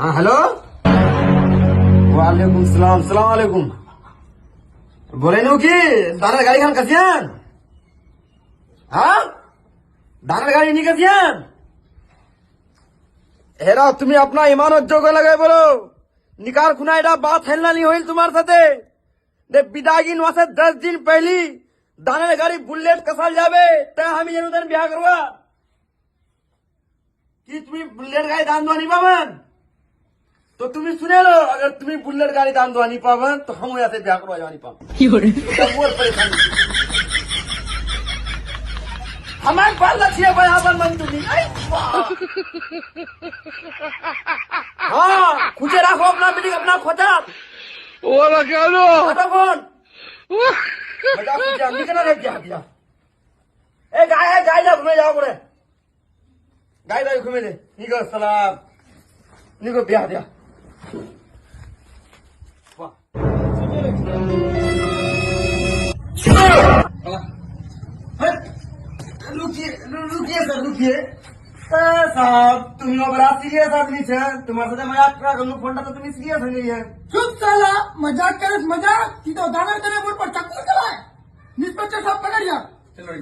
हाँ हेलो वालेकुम सलाम सलाम वालेकुम बोले नु की दाना गाड़ी खान कसियान हाँ दाना गाड़ी नहीं कसियान হেরা তুমি আপনার ইমানত যোগ লাগাই বলো নিকার খুনা এটা বাত হেলনা নি হইল তোমার সাথে দে বিদাগিন ওয়াসে 10 दिन पहली দানের গাড়ি বুলেট কসাল যাবে তা আমি যেন দেন বিয়া করবা কি তুমি বুলেট গাড়ি দান দোয়া নি পাবেন तो तुम्हें सुने लो अगर तुम्हें बुलेट गाड़ी दान दो नहीं पावन तो हम यहाँ से ब्याह करवा जानी पावन परेशानी हमारे पास लक्ष्य बराबर मन तुम्हें हाँ खुचे रखो अपना मीटिंग अपना खोता Hola, Carlos. खोता कौन मजा खुचे हम निकलना रह गया दिया ए गाय ना घूमे जाओ बोले गाय ना घूमे दे निको सलाम निको ब्याह दिया रुकिए सर रुकिए साहब तुम्ही बड़ा सीरियस आदमी छे तुम्हारे साथ मजाक करा करूं फोनটা तो तुम्ही सीरियस हो गई है चुप साला मजाक करे मजाक की तो दाना तेरे मुंह पर चक्कू चलाए निस्पच सब पकड़ जा चलो